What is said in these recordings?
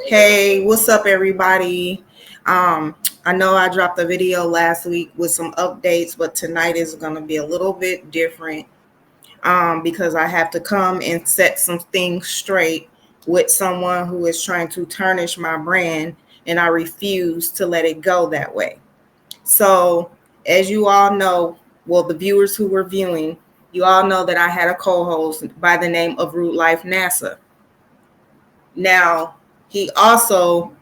Hey, what's up, everybody? I know I dropped a video last week with some updates, but tonight is going to be a little bit different because I have to come and set some things straight with someone who is trying to tarnish my brand, and I refuse to let it go that way. So, as you all know, well, the viewers who were viewing, you all know that I had a co host by the name of Root Life NASA. Now, he also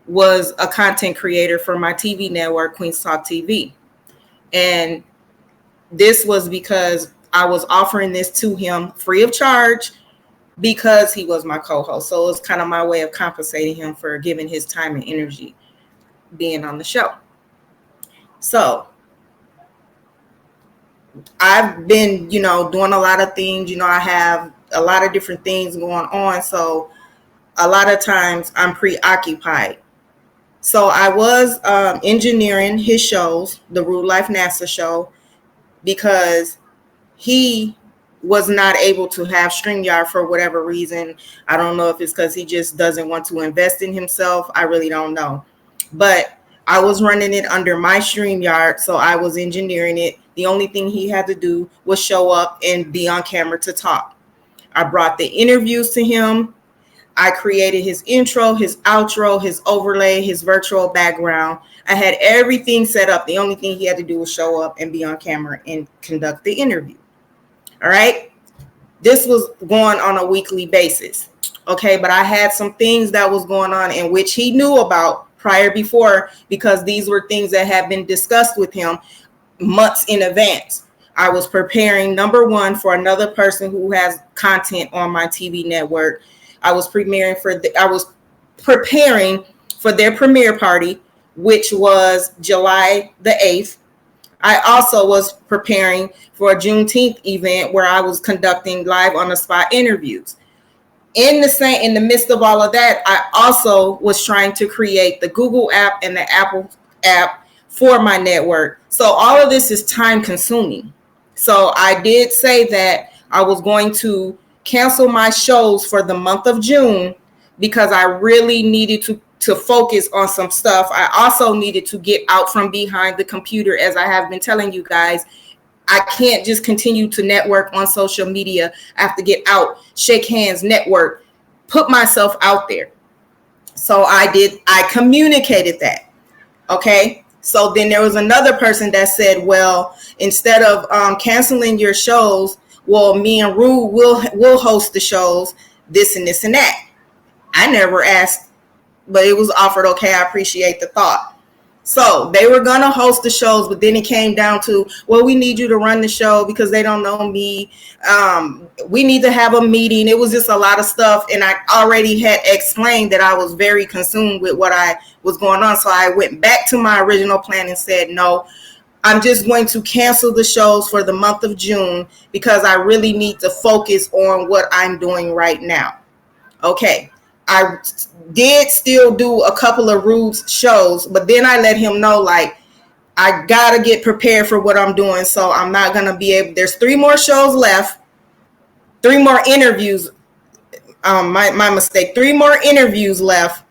was a content creator for my TV network, Queens Talk TV. And this was because I was offering this to him free of charge because he was my co-host. So it was kind of my way of compensating him for giving his time and energy being on the show. So I've been, doing a lot of things. I have a lot of different things going on. So a lot of times I'm preoccupied. So I was engineering his shows, the Rude Life NASA show, because he was not able to have StreamYard for whatever reason. I don't know if it's because he just doesn't want to invest in himself. I really don't know. But I was running it under my StreamYard, so I was engineering it. The only thing he had to do was show up and be on camera to talk. I brought the interviews to him. I created his intro, his outro, his overlay, his virtual background. I had everything set up. The only thing he had to do was show up and be on camera and conduct the interview. All right. This was going on a weekly basis. Okay. But I had some things that was going on in which he knew about before, because these were things that had been discussed with him months in advance. I was preparing, number one, for another person who has content on my TV network. I was preparing for their premiere party, which was July the 8th. I also was preparing for a Juneteenth event where I was conducting live on the spot interviews. In the midst of all of that, I also was trying to create the Google app and the Apple app for my network. So all of this is time consuming. So I did say that I was going to cancel my shows for the month of June because I really needed to focus on some stuff. I also needed to get out from behind the computer, as I have been telling you guys. I can't just continue to network on social media. I have to get out, shake hands, network, put myself out there. So I communicated that. Okay. So then there was another person that said, well, instead of canceling your shows, well, me and Rue will host the shows, this and this and that. I never asked, but it was offered. Okay, I appreciate the thought. So they were going to host the shows, but then it came down to, well, we need you to run the show because they don't know me. We need to have a meeting. It was just a lot of stuff. And I already had explained that I was very consumed with what I was going on. So I went back to my original plan and said, no, I'm just going to cancel the shows for the month of June because I really need to focus on what I'm doing right now. Okay. I did still do a couple of Rude's shows, but then I let him know, like, I got to get prepared for what I'm doing. So I'm not going to be able, there's 3 more shows left, 3 more interviews. My mistake, 3 more interviews left.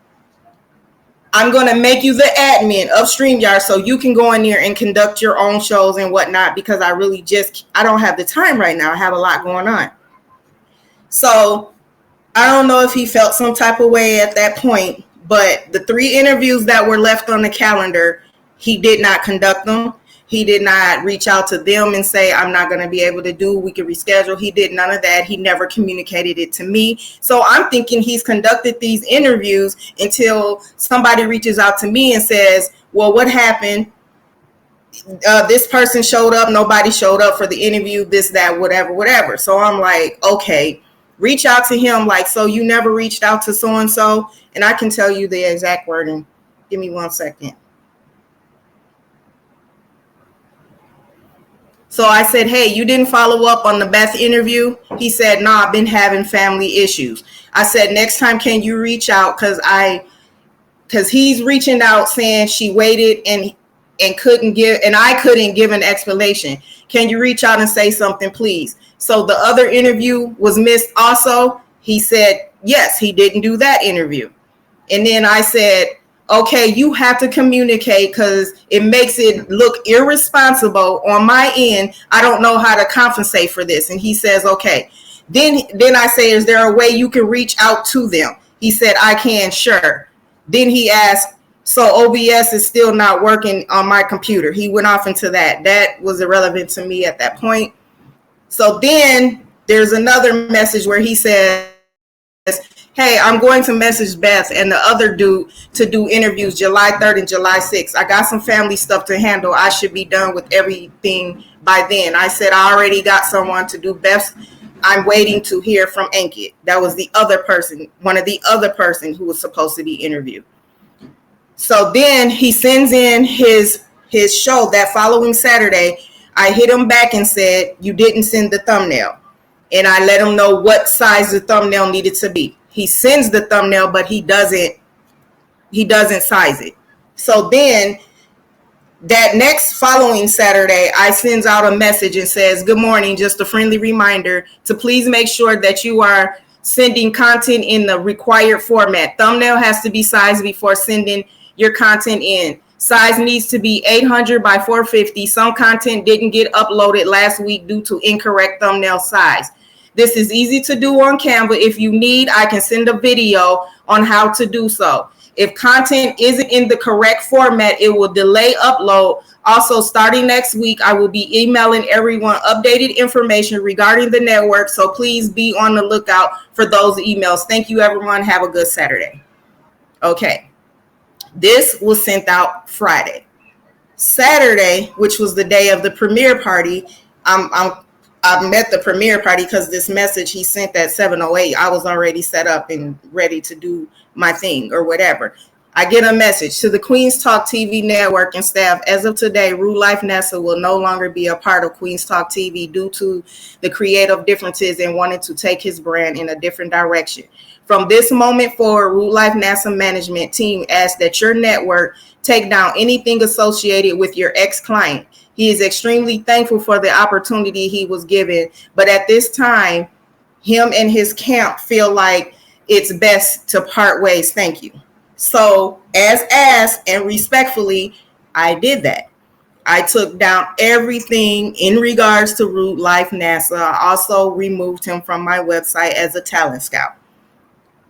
I'm going to make you the admin of StreamYard so you can go in there and conduct your own shows and whatnot, because I don't have the time right now. I have a lot going on. So I don't know if he felt some type of way at that point, but the 3 interviews that were left on the calendar, he did not conduct them. He did not reach out to them and say, I'm not going to be able to do, we can reschedule. He did none of that. He never communicated it to me. So I'm thinking he's conducted these interviews until somebody reaches out to me and says, well, what happened? This person showed up. Nobody showed up for the interview, this, that, whatever. So I'm like, okay, reach out to him. Like, so you never reached out to so-and-so? And I can tell you the exact wording. Give me 1 second. So I said, hey, you didn't follow up on the Beth interview? He said, no, I've been having family issues. I said, next time, can you reach out? Because he's reaching out saying she waited and couldn't give, and I couldn't give an explanation. Can you reach out and say something, please? So the other interview was missed also. He said, yes, he didn't do that interview. And then I said, okay, you have to communicate because it makes it look irresponsible on my end. I don't know how to compensate for this. And he says, okay. Then I say, is there a way you can reach out to them? He said, I can, sure. Then he asked, so OBS is still not working on my computer. He went off into that. That was irrelevant to me at that point. So then there's another message where he says, hey, I'm going to message Beth and the other dude to do interviews July 3rd and July 6th. I got some family stuff to handle. I should be done with everything by then. I said, I already got someone to do Beth's. I'm waiting to hear from Ankit. That was the other person, one of the other person who was supposed to be interviewed. So then he sends in his show that following Saturday. I hit him back and said, you didn't send the thumbnail. And I let him know what size the thumbnail needed to be. He sends the thumbnail, but he doesn't size it. So then that next following Saturday, I sends out a message and says, good morning, just a friendly reminder to please make sure that you are sending content in the required format. Thumbnail has to be sized before sending your content in. Size needs to be 800 by 450. Some content didn't get uploaded last week due to incorrect thumbnail size. This is easy to do on Canva. If you need, I can send a video on how to do so. If content isn't in the correct format, it will delay upload. Also, starting next week, I will be emailing everyone updated information regarding the network. So please be on the lookout for those emails. Thank you, everyone. Have a good Saturday. Okay. This was sent out Friday. Saturday, which was the day of the premiere party, I met the premiere party because this message he sent at 7:08, I was already set up and ready to do my thing or whatever. I get a message to the Queens Talk TV network and staff. As of today, Rue Life NASA will no longer be a part of Queens Talk TV due to the creative differences and wanting to take his brand in a different direction. From this moment forward, Rue Life NASA management team asks that your network take down anything associated with your ex-client. He is extremely thankful for the opportunity he was given, but at this time, him and his camp feel like it's best to part ways. Thank you. So as asked and respectfully, I did that. I took down everything in regards to Root Life NASA. I also removed him from my website as a talent scout.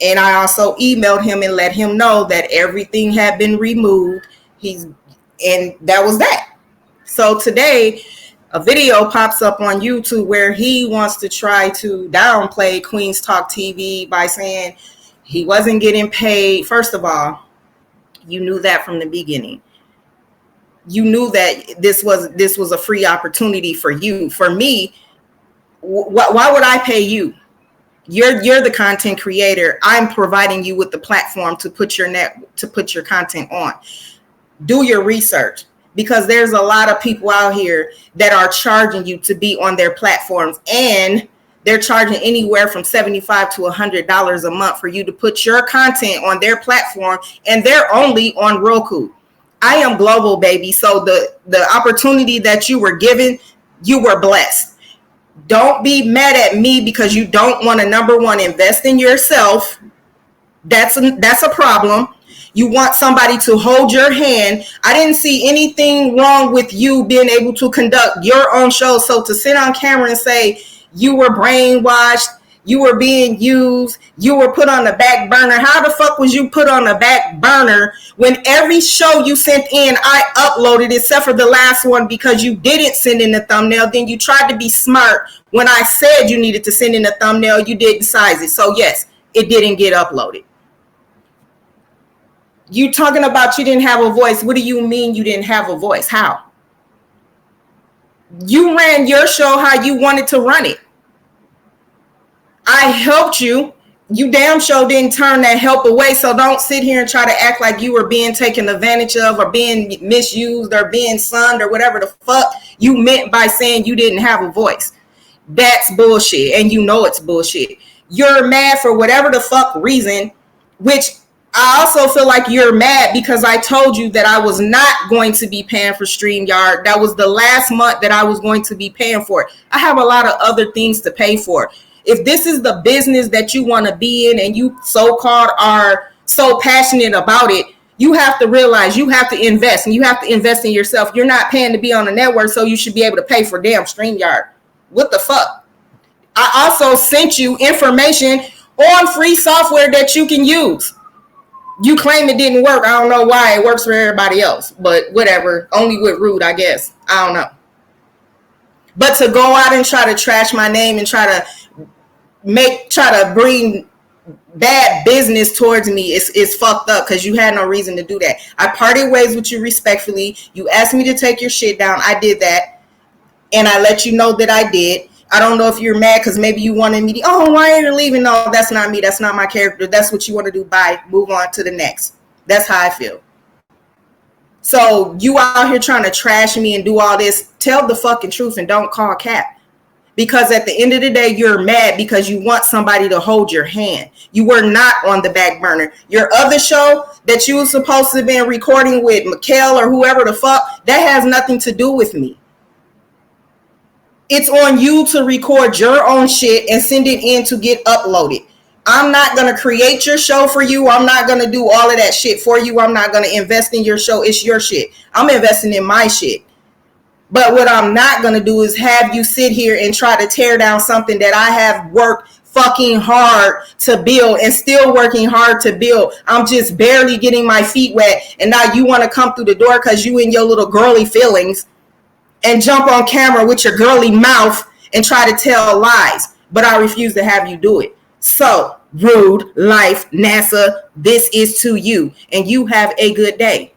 And I also emailed him and let him know that everything had been removed. And that was that. So today, a video pops up on YouTube where he wants to try to downplay Queens Talk TV by saying he wasn't getting paid. First of all, you knew that from the beginning. You knew that this was a free opportunity for you. For me, why would I pay you? You're the content creator. I'm providing you with the platform to put your content on. Do your research, because there's a lot of people out here that are charging you to be on their platforms, and they're charging anywhere from $75 to $100 a month for you to put your content on their platform, and they're only on Roku. I am global, baby. So the opportunity that you were given, you were blessed. Don't be mad at me because you don't want to, number one, invest in yourself. That's a problem. You want somebody to hold your hand. I didn't see anything wrong with you being able to conduct your own show. So to sit on camera and say you were brainwashed, you were being used, you were put on the back burner. How the fuck was you put on the back burner when every show you sent in, I uploaded except for the last one because you didn't send in the thumbnail. Then you tried to be smart. When I said you needed to send in a thumbnail, you didn't size it. So yes, it didn't get uploaded. You talking about you didn't have a voice. What do you mean you didn't have a voice? How? You ran your show how you wanted to run it. I helped you. You damn sure didn't turn that help away. So don't sit here and try to act like you were being taken advantage of or being misused or being sunned or whatever the fuck you meant by saying you didn't have a voice. That's bullshit. And you know it's bullshit. You're mad for whatever the fuck reason, which I also feel like you're mad because I told you that I was not going to be paying for StreamYard. That was the last month that I was going to be paying for it. I have a lot of other things to pay for. If this is the business that you want to be in and you so-called are so passionate about it, you have to realize you have to invest, and you have to invest in yourself. You're not paying to be on the network, so you should be able to pay for damn StreamYard. What the fuck? I also sent you information on free software that you can use. You claim it didn't work. I don't know why. It works for everybody else, but whatever. Only with Rude, I guess. I don't know. But to go out and try to trash my name and try to bring bad business towards me is fucked up, because you had no reason to do that. I parted ways with you respectfully. You asked me to take your shit down. I did that, and I let you know that I did. I don't know if you're mad because maybe you wanted me to, why are you leaving? No, that's not me. That's not my character. That's what you want to do. Bye. Move on to the next. That's how I feel. So you out here trying to trash me and do all this, tell the fucking truth and don't call cap. Because at the end of the day, you're mad because you want somebody to hold your hand. You were not on the back burner. Your other show that you were supposed to have been recording with Mikhail or whoever the fuck, that has nothing to do with me. It's on you to record your own shit and send it in to get uploaded. I'm not going to create your show for you. I'm not going to do all of that shit for you. I'm not going to invest in your show. It's your shit. I'm investing in my shit. But what I'm not going to do is have you sit here and try to tear down something that I have worked fucking hard to build and still working hard to build. I'm just barely getting my feet wet. And now you want to come through the door because you in your little girly feelings and jump on camera with your girly mouth and try to tell lies. But I refuse to have you do it. So, Rude, Life, NASA, this is to you. And you have a good day.